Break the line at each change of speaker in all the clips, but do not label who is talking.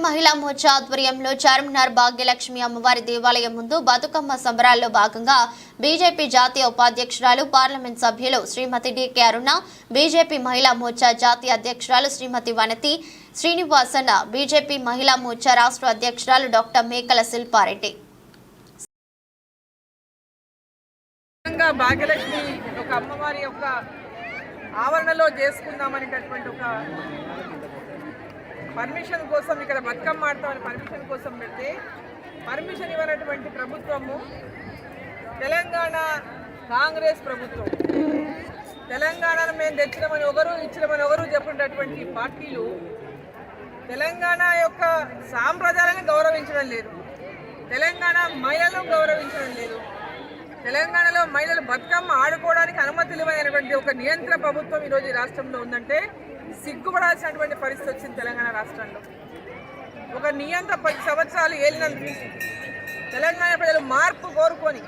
మహిళా మోర్చా ఆధ్వర్యంలో చార్మినార్ భాగ్యలక్ష్మి అమ్మవారి దేవాలయం ముందు బతుకమ్మ సంబరాల్లో భాగంగా బీజేపీ జాతీయ ఉపాధ్యక్షురాలు పార్లమెంట్ సభ్యులు శ్రీమతి డికే అరుణ, బీజేపీ మహిళా మోర్చా జాతీయ అధ్యక్షురాలు శ్రీమతి వనతి శ్రీనివాసన్, బీజేపీ మహిళా మోర్చా రాష్ట్ర అధ్యక్షురాలు డాక్టర్ మేకల శిల్పారెడ్డి.
భాగ్యలక్ష్మి ఒక అమ్మవారి యొక్క ఆవరణలో చేసుకుందామనేటటువంటి ఒక పర్మిషన్ కోసం ఇక్కడ బతుకమ్మ ఆడతామని పర్మిషన్ కోసం పెడితే పర్మిషన్ ఇవ్వనటువంటి ప్రభుత్వము తెలంగాణ కాంగ్రెస్ ప్రభుత్వం. తెలంగాణను మేము తెచ్చినామని ఇచ్చినామని చెప్పినటువంటి పార్టీలు తెలంగాణ యొక్క సాంప్రదాయాలను గౌరవించడం లేదు, తెలంగాణ మహిళలను గౌరవించడం లేదు, తెలంగాణలో మహిళలు బతుకమ్మ ఆడుకోవడానికి అనుమతులు ఇవ్వనటువంటి ఒక నియంత్రణ ప్రభుత్వం ఈరోజు ఈ రాష్ట్రంలో ఉందంటే సిగ్గుపడాల్సినటువంటి పరిస్థితి వచ్చింది. తెలంగాణ రాష్ట్రంలో ఒక నియంత్ర 10 సంవత్సరాలు ఏలినందుకు తెలంగాణ ప్రజలు మార్పు కోరుకొని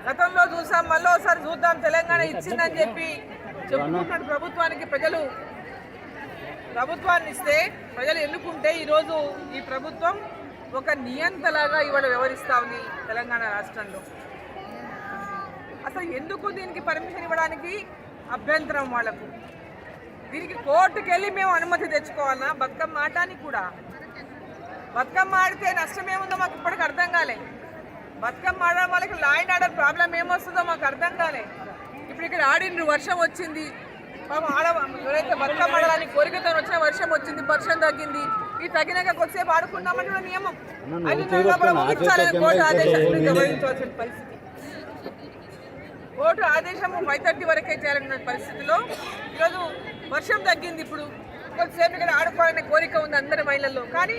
గతంలో చూసాం, మళ్ళీ ఒకసారి చూద్దాం తెలంగాణ ఇచ్చిందని చెప్పి చెప్పుకుంటున్న ప్రభుత్వానికి ప్రజలు ప్రభుత్వాన్ని ఇస్తే ప్రజలు ఎన్నుకుంటే ఈరోజు ఈ ప్రభుత్వం ఒక నియంతలాగా ఇవాళ వ్యవహరిస్తా ఉంది తెలంగాణ రాష్ట్రంలో. అసలు ఎందుకు దీనికి పర్మిషన్ ఇవ్వడానికి అభ్యంతరం వాళ్ళకు? దీనికి కోర్టుకు వెళ్ళి మేము అనుమతి తెచ్చుకోవాలన్నా? బతుకమ్మ ఆడటానికి కూడా బతుకమ్మ ఆడితే నష్టం ఏముందో మాకు ఇప్పటికి అర్థం కాలే. బతుకమ్మ ఆడడం వాళ్ళకి లా అండ్ ఆర్డర్ ప్రాబ్లం ఏమొస్తుందో మాకు అర్థం కాలే. ఇప్పుడు ఇక్కడ ఆడిండ్రు, వర్షం వచ్చింది, ఎవరైతే బతుకమ్మ ఆడడానికి కోరికతో వచ్చిన వర్షం వచ్చింది, వర్షం తగ్గింది, ఈ తగినాక కొద్దిసేపు ఆడుకున్నామంటే నియమం 5 నెలల ముగించాలని కోర్టు ఆదేశం గమనించవలసిన పరిస్థితి. కోర్టు ఆదేశము 5:30 వరకే చేయాలన్న పరిస్థితిలో ఈరోజు వర్షం తగ్గింది, ఇప్పుడు కొద్దిసేపు ఇక్కడ ఆడుకోవాలనే కోరిక ఉంది అందరి మహిళల్లో, కానీ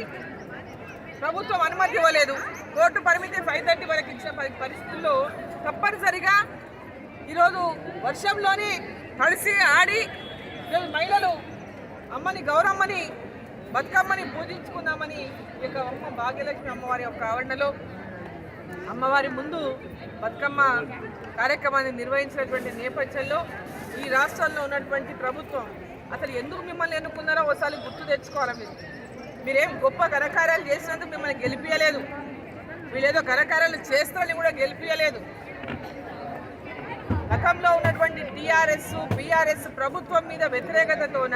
ప్రభుత్వం అనుమతి ఇవ్వలేదు. కోర్టు పరిమితి 5:30 వరకు ఇచ్చిన పరిస్థితుల్లో తప్పనిసరిగా ఈరోజు వర్షంలోని తడిసి ఆడి ఈరోజు మహిళలు అమ్మని గౌరమ్మని బతుకమ్మని పూజించుకుందామని ఈ యొక్క భాగ్యలక్ష్మి అమ్మవారి యొక్క ఆవరణలో అమ్మవారి ముందు బతుకమ్మ కార్యక్రమాన్ని నిర్వహించినటువంటి నేపథ్యంలో ఈ రాష్ట్రంలో ఉన్నటువంటి ప్రభుత్వం అసలు ఎందుకు మిమ్మల్ని ఎన్నుకున్నారో ఒకసారి గుర్తు తెచ్చుకోవాలి. మీరేం గొప్ప ఘనకార్యాలు చేసినందుకు మిమ్మల్ని గెలిపియలేదు, వీళ్ళేదో ఘనకార్యాలు చేస్తారని కూడా గెలిపియలేదు. గతంలో ఉన్నటువంటి టీఆర్ఎస్ బీఆర్ఎస్ ప్రభుత్వం మీద వ్యతిరేకతతోన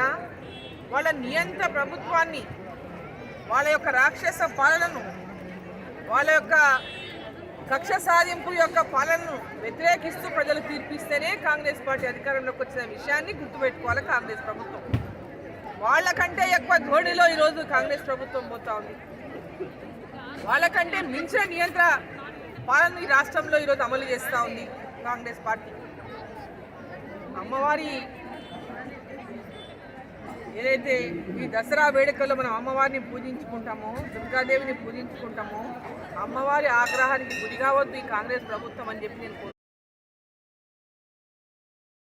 వాళ్ళ నియంత్ర ప్రభుత్వాన్ని, వాళ్ళ యొక్క రాక్షస పాలనను, వాళ్ళ యొక్క కక్ష సాధింపు యొక్క పాలనను వ్యతిరేకిస్తూ ప్రజలు తీర్పిస్తేనే కాంగ్రెస్ పార్టీ అధికారంలోకి వచ్చిన విషయాన్ని గుర్తుపెట్టుకోవాలి కాంగ్రెస్ ప్రభుత్వం. వాళ్ళకంటే ఎక్కువ ధోరణిలో ఈరోజు కాంగ్రెస్ ప్రభుత్వం పోతా ఉంది. వాళ్ళకంటే మించిన నియంత్ర పాలన ఈ రాష్ట్రంలో ఈరోజు అమలు చేస్తూ ఉంది కాంగ్రెస్ పార్టీ. అమ్మవారి ఏదైతే ఈ దసరా వేడుకల్లో మనం అమ్మవారిని పూజించుకుంటామో, దుర్గాదేవిని పూజించుకుంటామో, అమ్మవారి ఆగ్రహానికి గురి కావద్దు ఈ కాంగ్రెస్ ప్రభుత్వం అని చెప్పి నేను